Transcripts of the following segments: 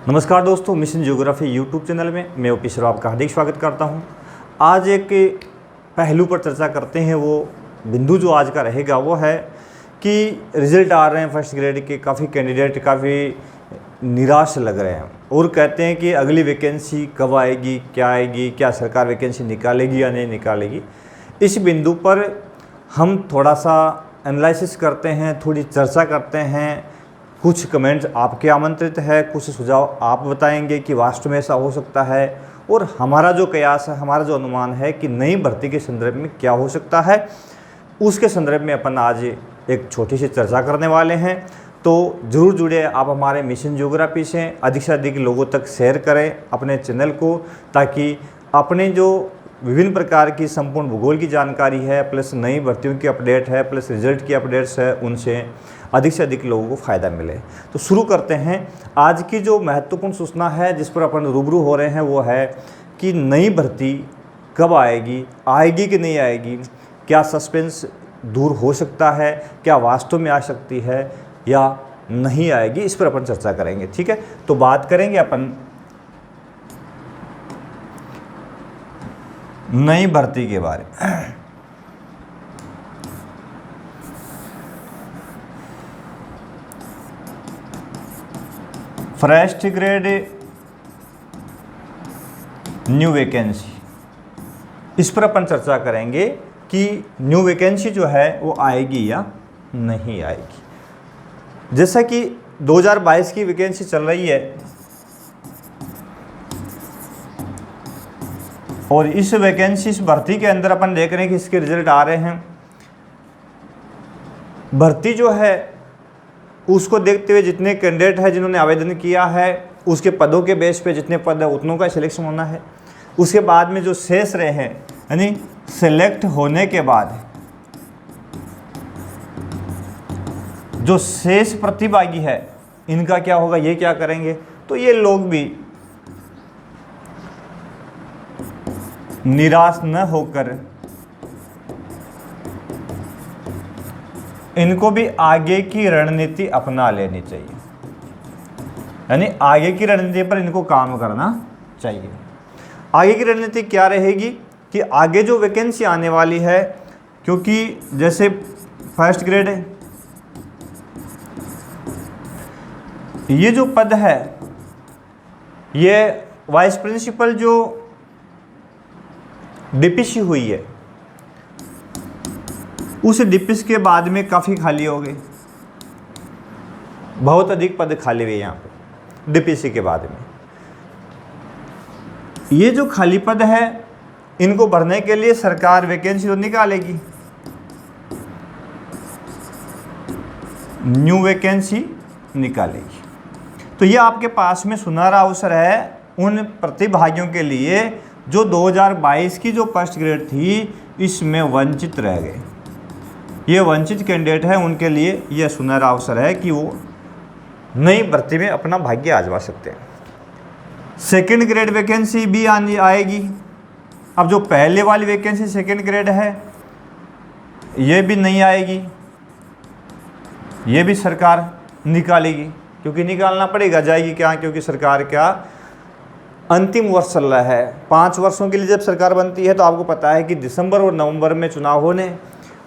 नमस्कार दोस्तों, mission geography YouTube channel में मैं ओपी श्रॉफ का हार्दिक स्वागत करता हूं। आज एक पहलू पर चर्चा करते हैं। वो बिंदु जो आज का रहेगा वो है कि रिज़ल्ट आ रहे हैं फर्स्ट ग्रेड के, काफ़ी कैंडिडेट काफ़ी निराश लग रहे हैं और कहते हैं कि अगली वैकेंसी कब आएगी, क्या आएगी, क्या सरकार वैकेंसी निकालेगी या नहीं निकालेगी। इस बिंदु पर हम थोड़ा सा एनालिसिस करते हैं, थोड़ी चर्चा करते हैं। कुछ कमेंट्स आपके आमंत्रित है, कुछ सुझाव आप बताएंगे कि वास्तव में ऐसा हो सकता है, और हमारा जो कयास है, हमारा जो अनुमान है कि नई भर्ती के संदर्भ में क्या हो सकता है, उसके संदर्भ में अपन आज एक छोटी सी चर्चा करने वाले हैं। तो ज़रूर जुड़े आप हमारे मिशन ज्योग्राफी से, अधिक से अधिक लोगों तक शेयर करें अपने चैनल को, ताकि अपने जो विभिन्न प्रकार की संपूर्ण भूगोल की जानकारी है, प्लस नई भर्तियों की अपडेट है, प्लस रिजल्ट की अपडेट्स है, उनसे अधिक से अधिक लोगों को फ़ायदा मिले। तो शुरू करते हैं। आज की जो महत्वपूर्ण सूचना है जिस पर अपन रूबरू हो रहे हैं वो है कि नई भर्ती कब आएगी, आएगी कि नहीं आएगी, क्या सस्पेंस दूर हो सकता है, क्या वास्तव में आ सकती है या नहीं आएगी, इस पर अपन चर्चा करेंगे। ठीक है, तो बात करेंगे अपन नई भर्ती के बारे में। फर्स्ट ग्रेड न्यू वैकेंसी, इस पर अपन चर्चा करेंगे कि न्यू वैकेंसी जो है वो आएगी या नहीं आएगी। जैसा कि 2022 की वैकेंसी चल रही है और इस वैकेंसी, इस भर्ती के अंदर अपन देख रहे हैं कि इसके रिजल्ट आ रहे हैं। भर्ती जो है उसको देखते हुए जितने कैंडिडेट हैं जिन्होंने आवेदन किया है, उसके पदों के बेस पे जितने पद है उतनों का सिलेक्शन होना है। उसके बाद में जो शेष रहे हैं, यानी सेलेक्ट होने के बाद जो शेष प्रतिभागी है, इनका क्या होगा, ये क्या करेंगे। तो ये लोग भी निराश न होकर इनको भी आगे की रणनीति अपना लेनी चाहिए, यानी आगे की रणनीति पर इनको काम करना चाहिए। आगे की रणनीति क्या रहेगी कि आगे जो वैकेंसी आने वाली है, क्योंकि जैसे फर्स्ट ग्रेड है, ये जो पद है, ये वाइस प्रिंसिपल जो डीपीसी हुई है, उस डीपीसी के बाद में काफ़ी खाली हो गए, बहुत अधिक पद खाली हुए यहाँ पे डीपीसी के बाद में। ये जो खाली पद है, इनको भरने के लिए सरकार वैकेंसी तो निकालेगी, न्यू वैकेंसी निकालेगी। तो ये आपके पास में सुनहरा अवसर है उन प्रतिभागियों के लिए जो 2022 की जो फर्स्ट ग्रेड थी इसमें वंचित रह गए। ये वंचित कैंडिडेट है, उनके लिए यह सुनहरा अवसर है कि वो नई भर्ती में अपना भाग्य आजमा सकते हैं। सेकंड ग्रेड वैकेंसी भी आएगी। अब जो पहले वाली वैकेंसी सेकंड ग्रेड है, ये भी नहीं आएगी, ये भी सरकार निकालेगी, क्योंकि निकालना पड़ेगा, जाएगी क्या, क्योंकि सरकार क्या अंतिम वर्ष चल रहा है। 5 वर्षों के लिए जब सरकार बनती है तो आपको पता है कि दिसंबर और नवंबर में चुनाव होने,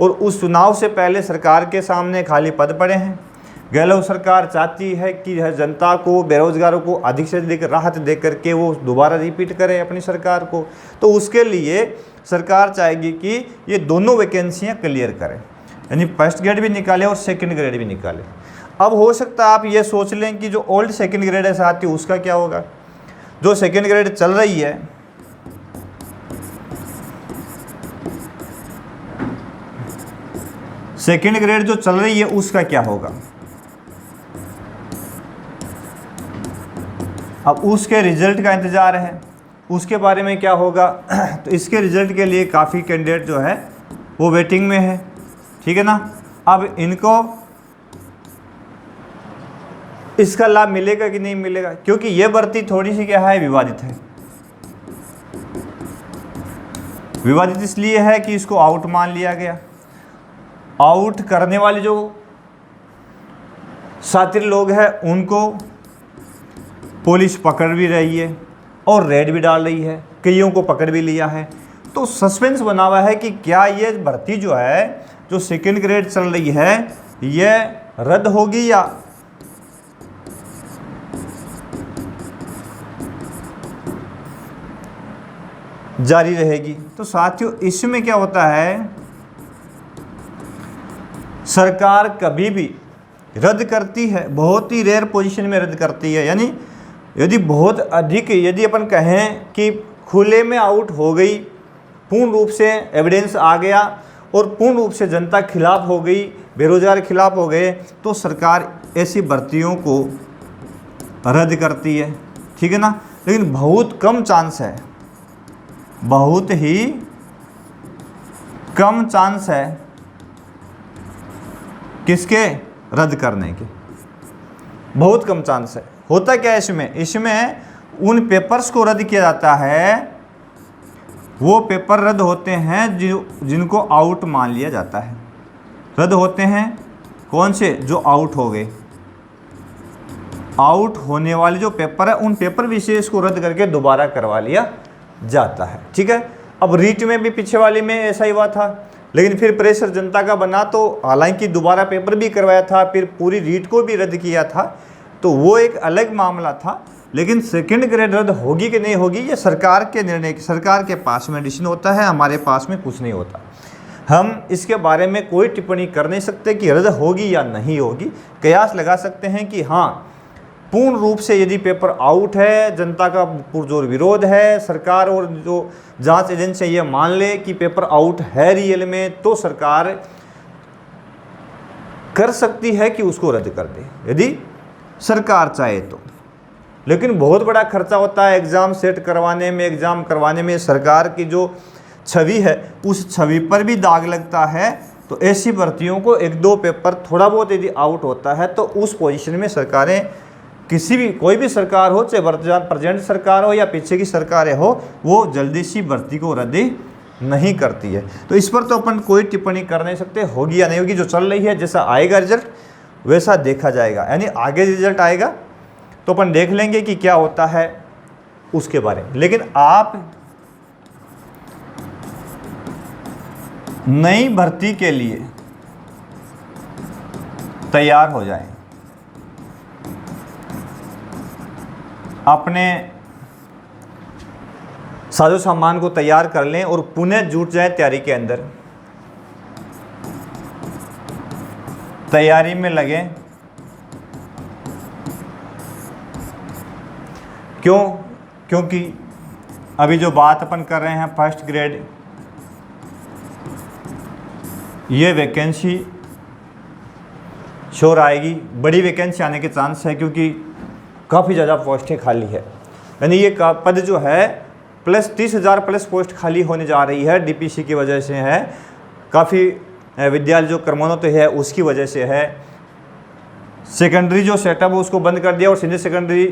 और उस चुनाव से पहले सरकार के सामने खाली पद पड़े हैं। गहलोत सरकार चाहती है कि जनता को, बेरोजगारों को अधिक से अधिक राहत दे करके वो दोबारा रिपीट करे अपनी सरकार को। तो उसके लिए सरकार चाहेगी कि ये दोनों वैकेंसियाँ क्लियर करें, यानी फर्स्ट ग्रेड भी निकाले और सेकंड ग्रेड भी निकाले। अब हो सकता है आप ये सोच लें कि जो ओल्ड सेकंड ग्रेड है साथी, उसका क्या होगा। जो सेकंड ग्रेड चल रही है, सेकेंड ग्रेड जो चल रही है उसका क्या होगा। अब उसके रिजल्ट का इंतज़ार है, उसके बारे में क्या होगा। तो इसके रिजल्ट के लिए काफ़ी कैंडिडेट जो है वो वेटिंग में है, ठीक है ना। अब इनको इसका लाभ मिलेगा कि नहीं मिलेगा, क्योंकि ये भर्ती थोड़ी सी क्या है, विवादित है। विवादित इसलिए है कि इसको आउट मान लिया गया। आउट करने वाले जो शातिर लोग हैं उनको पुलिस पकड़ भी रही है और रेड भी डाल रही है, कईयों को पकड़ भी लिया है। तो सस्पेंस बना हुआ है कि क्या ये भर्ती जो है, जो सेकंड ग्रेड चल रही है, ये रद्द होगी या जारी रहेगी। तो साथियों, इसमें क्या होता है, सरकार कभी भी रद्द करती है, बहुत ही रेयर पोजीशन में रद्द करती है। यानी यदि बहुत अधिक, यदि अपन कहें कि खुले में आउट हो गई, पूर्ण रूप से एविडेंस आ गया और पूर्ण रूप से जनता खिलाफ हो गई, बेरोजगार खिलाफ हो गए, तो सरकार ऐसी भर्तियों को रद्द करती है, ठीक है ना। लेकिन बहुत कम चांस है, बहुत ही कम चांस है किसके रद्द करने के, बहुत कम चांस है। होता क्या है इसमें उन पेपर्स को रद्द किया जाता है, वो पेपर रद्द होते हैं जिनको आउट मान लिया जाता है। रद्द होते हैं कौन से, जो आउट हो गए। आउट होने वाले जो पेपर है, उन पेपर विशेष को रद्द करके दोबारा करवा लिया जाता है, ठीक है। अब रीट में भी पीछे वाली में ऐसा ही हुआ था, लेकिन फिर प्रेशर जनता का बना, तो हालांकि दोबारा पेपर भी करवाया था, फिर पूरी रीट को भी रद्द किया था, तो वो एक अलग मामला था। लेकिन सेकंड ग्रेड रद्द होगी कि नहीं होगी, ये सरकार के निर्णय, सरकार के पास में डिसीजन होता है, हमारे पास में कुछ नहीं होता। हम इसके बारे में कोई टिप्पणी कर नहीं सकते कि रद्द होगी या नहीं होगी। कयास लगा सकते हैं कि हाँ, पूर्ण रूप से यदि पेपर आउट है, जनता का पुरजोर विरोध है, सरकार और जो जांच एजेंसी ये मान ले कि पेपर आउट है रियल में, तो सरकार कर सकती है कि उसको रद्द कर दे, यदि सरकार चाहे तो। लेकिन बहुत बड़ा खर्चा होता है एग्ज़ाम सेट करवाने में, एग्ज़ाम करवाने में। सरकार की जो छवि है, उस छवि पर भी दाग लगता है। तो ऐसी भर्तियों को एक दो पेपर थोड़ा बहुत यदि आउट होता है, तो उस पोजीशन में सरकारें, किसी भी, कोई भी सरकार हो, चाहे वर्तमान प्रेजेंट सरकार हो या पीछे की सरकारें हो, वो जल्दी सी भर्ती को रद्द नहीं करती है। तो इस पर तो अपन कोई टिप्पणी कर नहीं सकते, होगी या नहीं होगी। जो चल रही है, जैसा आएगा रिजल्ट वैसा देखा जाएगा। यानी आगे रिजल्ट आएगा तो अपन देख लेंगे कि क्या होता है उसके बारे में। लेकिन आप नई भर्ती के लिए तैयार हो जाएं, अपने साजो सामान को तैयार कर लें और पुनः जुट जाएं तैयारी के अंदर, तैयारी में लगें। क्यों? क्योंकि अभी जो बात अपन कर रहे हैं फर्स्ट ग्रेड, ये वैकेंसी श्योर आएगी, बड़ी वैकेंसी आने के चांस है, क्योंकि काफ़ी ज़्यादा पोस्टें खाली है। यानी ये पद जो है प्लस 30,000 प्लस पोस्ट खाली होने जा रही है, डीपीसी की वजह से है, काफ़ी विद्यालय जो क्रमोन्नत है उसकी वजह से है। सेकेंडरी जो सेटअप है उसको बंद कर दिया और सीनियर सेकेंडरी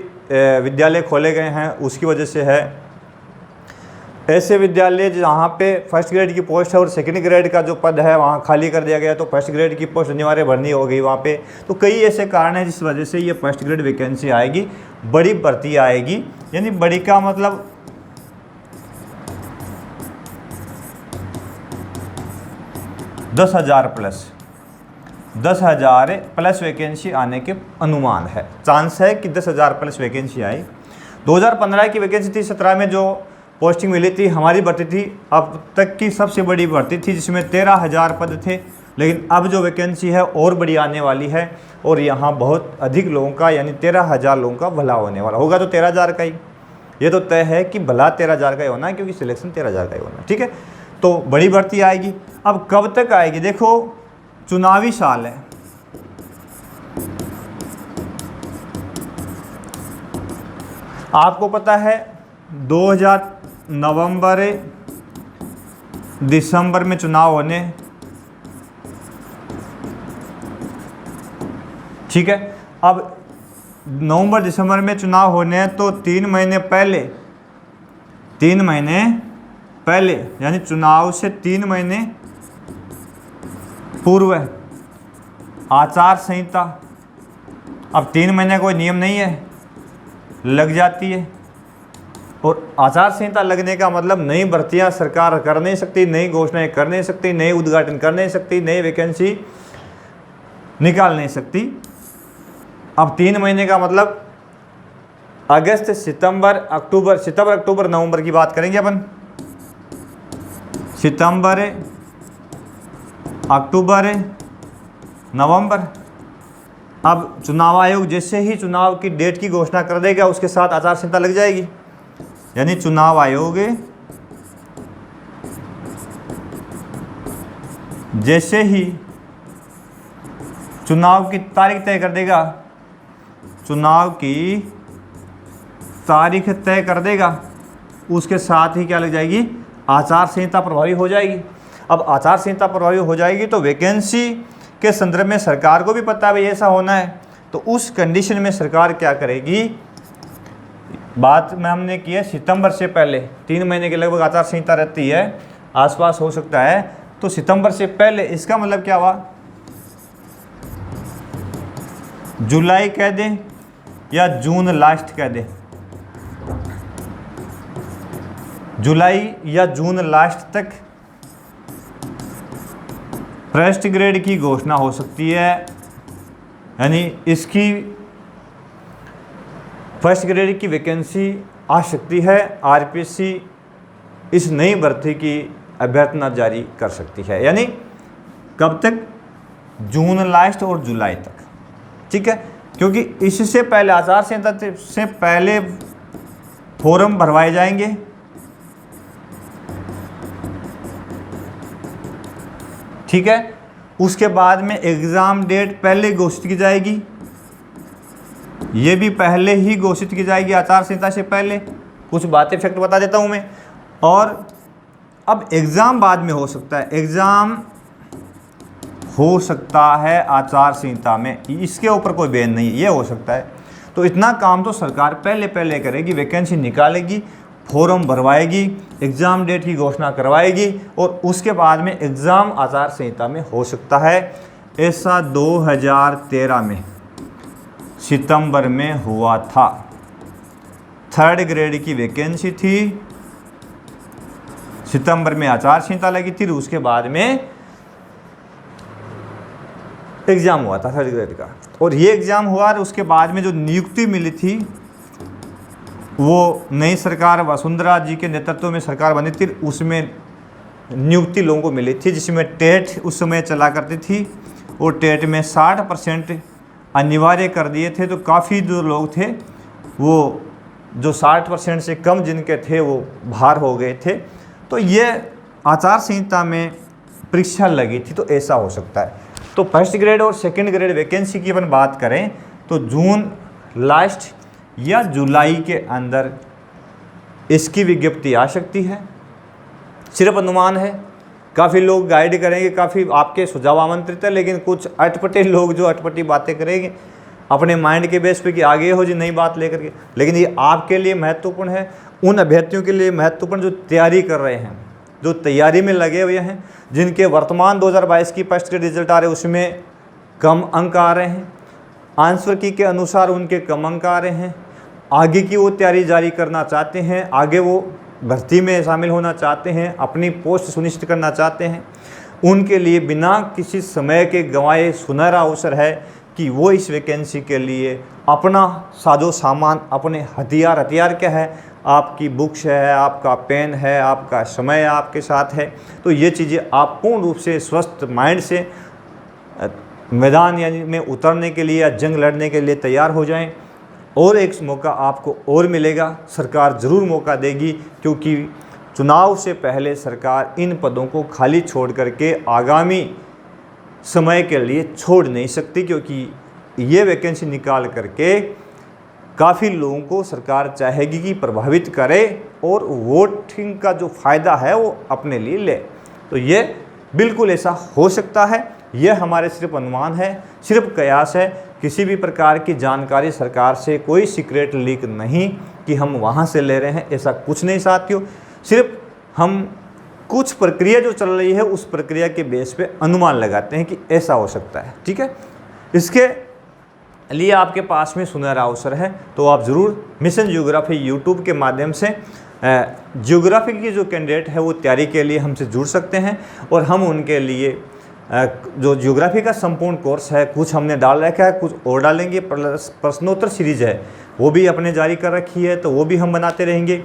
विद्यालय खोले गए हैं, उसकी वजह से है। ऐसे विद्यालय जहाँ पे फर्स्ट ग्रेड की पोस्ट है और सेकंड ग्रेड का जो पद है वहाँ खाली कर दिया गया, तो फर्स्ट ग्रेड की पोस्ट अनिवार्य भरनी हो गई वहाँ पे। तो कई ऐसे कारण हैं जिस वजह से ये फर्स्ट ग्रेड वैकेंसी आएगी, बड़ी भर्ती आएगी। यानी बड़ी का मतलब 10,000 प्लस वैकेंसी आने के अनुमान है, चांस है कि 10,000 प्लस वैकेंसी आई। 2015 की वैकेंसी थी, 17 में जो पोस्टिंग मिली थी, हमारी भर्ती थी अब तक की सबसे बड़ी भर्ती थी, जिसमें 13,000 पद थे। लेकिन अब जो वैकेंसी है और बड़ी आने वाली है और यहाँ बहुत अधिक लोगों का, यानी 13,000 लोगों का भला होने वाला होगा। तो 13,000 का ही, ये तो तय है कि भला 13,000 का ही होना है, क्योंकि सिलेक्शन 13,000 का ही होना है, ठीक है। तो बड़ी भर्ती आएगी। अब कब तक आएगी? देखो, चुनावी साल है, आपको पता है 2000 नवंबर दिसंबर में चुनाव होने, ठीक है। अब नवंबर दिसंबर में चुनाव होने हैं, तो 3 महीने पहले यानी चुनाव से 3 महीने पूर्व आचार संहिता। अब 3 महीने कोई नियम नहीं है, लग जाती है। और आचार संहिता लगने का मतलब नई भर्तियां सरकार कर नहीं सकती, नई घोषणाएं कर नहीं सकती, नए उद्घाटन कर नहीं सकती, नई वैकेंसी निकाल नहीं सकती। अब 3 महीने का मतलब अगस्त, सितंबर, अक्टूबर, नवंबर की बात करेंगे अपन। सितंबर, अक्टूबर, नवंबर। अब चुनाव आयोग जैसे ही चुनाव की डेट की घोषणा कर देगा उसके साथ आचार संहिता लग जाएगी। यानी चुनाव आयोग जैसे ही चुनाव की तारीख तय कर देगा, चुनाव की तारीख तय कर देगा, उसके साथ ही क्या लग जाएगी, आचार संहिता प्रभावी हो जाएगी। अब आचार संहिता प्रभावी हो जाएगी तो वैकेंसी के संदर्भ में सरकार को भी पता है भाई ऐसा होना है, तो उस कंडीशन में सरकार क्या करेगी, बात में हमने की है सितंबर से पहले 3 महीने के लगभग आचार संहिता रहती है, आसपास हो सकता है, तो सितंबर से पहले। इसका मतलब क्या हुआ, जुलाई कह दें या जून लास्ट कह दें, जुलाई या जून लास्ट तक फर्स्ट ग्रेड की घोषणा हो सकती है। यानी इसकी फर्स्ट ग्रेड की वैकेंसी आ सकती है। आरपीएससी इस नई भर्ती की अभ्यर्थना जारी कर सकती है। यानी कब तक, जून लास्ट और जुलाई तक, ठीक है। क्योंकि इससे पहले आचार संहिता से पहले फॉर्म भरवाए जाएंगे, ठीक है। उसके बाद में एग्ज़ाम डेट पहले घोषित की जाएगी, ये भी पहले ही घोषित की जाएगी आचार संहिता से पहले। कुछ बातें फैक्ट बता देता हूँ मैं। और अब एग्ज़ाम बाद में हो सकता है, एग्ज़ाम हो सकता है आचार संहिता में, इसके ऊपर कोई बैन नहीं, ये हो सकता है। तो इतना काम तो सरकार पहले करेगी, वैकेंसी निकालेगी, फॉर्म भरवाएगी, एग्ज़ाम डेट की घोषणा करवाएगी और उसके बाद में एग्ज़ाम आचार संहिता में हो सकता है। ऐसा 2013 में सितंबर में हुआ था। 3rd ग्रेड की वैकेंसी थी, सितंबर में आचार संहिता लगी थी, उसके बाद में एग्ज़ाम हुआ था 3rd ग्रेड का। और ये एग्ज़ाम हुआ और उसके बाद में जो नियुक्ति मिली थी वो नई सरकार, वसुंधरा जी के नेतृत्व में सरकार बनी थी, उसमें नियुक्ति लोगों को मिली थी, जिसमें टेट उस समय चला करती थी और टेट में 60% अनिवार्य कर दिए थे। तो काफ़ी जो लोग थे वो जो 60% से कम जिनके थे वो बाहर हो गए थे। तो ये आचार संहिता में परीक्षा लगी थी, तो ऐसा हो सकता है। तो फर्स्ट ग्रेड और सेकंड ग्रेड वैकेंसी की अपन बात करें तो जून लास्ट या जुलाई के अंदर इसकी विज्ञप्ति आ सकती है। सिर्फ अनुमान है, काफ़ी लोग गाइड करेंगे, काफ़ी आपके सुझाव आमंत्रित है, लेकिन कुछ अटपटे लोग जो अटपटी बातें करेंगे अपने माइंड के बेस पे कि आगे हो जी नई बात लेकर के। लेकिन ये आपके लिए महत्वपूर्ण है, उन अभ्यर्थियों के लिए महत्वपूर्ण जो तैयारी कर रहे हैं, जो तैयारी में लगे हुए हैं, जिनके वर्तमान 2022 की फर्स्ट ग्रेड रिजल्ट आ रहे हैं उसमें कम अंक आ रहे हैं, आंसर की के अनुसार उनके कम अंक आ रहे हैं, आगे की वो तैयारी जारी करना चाहते हैं, आगे वो भर्ती में शामिल होना चाहते हैं, अपनी पोस्ट सुनिश्चित करना चाहते हैं, उनके लिए बिना किसी समय के गंवाए सुनहरा अवसर है कि वो इस वैकेंसी के लिए अपना साजो सामान, अपने हथियार क्या है, आपकी बुक्स है, आपका पेन है, आपका समय आपके साथ है, तो ये चीज़ें आप पूर्ण रूप से स्वस्थ माइंड से मैदान यानी में उतरने के लिए या जंग लड़ने के लिए तैयार हो जाएं। और एक मौका आपको और मिलेगा, सरकार ज़रूर मौका देगी, क्योंकि चुनाव से पहले सरकार इन पदों को खाली छोड़ करके आगामी समय के लिए छोड़ नहीं सकती, क्योंकि ये वैकेंसी निकाल करके काफ़ी लोगों को सरकार चाहेगी कि प्रभावित करे और वोटिंग का जो फ़ायदा है वो अपने लिए ले। तो ये बिल्कुल ऐसा हो सकता है। यह हमारे सिर्फ अनुमान है, सिर्फ कयास है, किसी भी प्रकार की जानकारी सरकार से कोई सीक्रेट लीक नहीं कि हम वहाँ से ले रहे हैं, ऐसा कुछ नहीं साथियों। सिर्फ हम कुछ प्रक्रिया जो चल रही है उस प्रक्रिया के बेस पे अनुमान लगाते हैं कि ऐसा हो सकता है, ठीक है। इसके लिए आपके पास में सुनहरा अवसर है, तो आप ज़रूर मिशन ज्योग्राफी यूट्यूब के माध्यम से ज्योग्राफी की जो कैंडिडेट है वो तैयारी के लिए हमसे जुड़ सकते हैं, और हम उनके लिए जो ज्योग्राफी का संपूर्ण कोर्स है, कुछ हमने डाल रखा है, कुछ और डालेंगे, प्लस प्रश्नोत्तर सीरीज है वो भी अपने जारी कर रखी है, तो वो भी हम बनाते रहेंगे।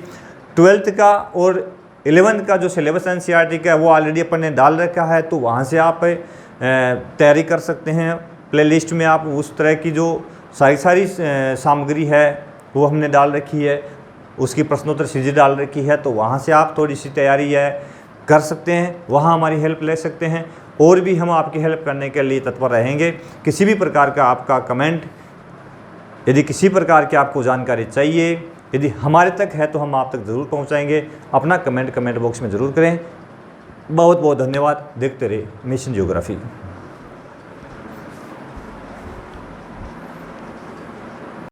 12th का और 11th का जो सिलेबस एनसीईआरटी का है वो ऑलरेडी अपन ने डाल रखा है, तो वहाँ से आप तैयारी कर सकते हैं। प्लेलिस्ट में आप उस तरह की जो सारी सामग्री है वो हमने डाल रखी है, उसकी प्रश्नोत्तर सीरीज डाल रखी है, तो वहाँ से आप थोड़ी सी तैयारी है कर सकते हैं, वहाँ हमारी हेल्प ले सकते हैं, और भी हम आपकी हेल्प करने के लिए तत्पर रहेंगे। किसी भी प्रकार का आपका कमेंट, यदि किसी प्रकार की आपको जानकारी चाहिए, यदि हमारे तक है तो हम आप तक ज़रूर पहुंचाएंगे। अपना कमेंट बॉक्स में ज़रूर करें। बहुत बहुत धन्यवाद। देखते रहे मिशन ज्योग्राफी।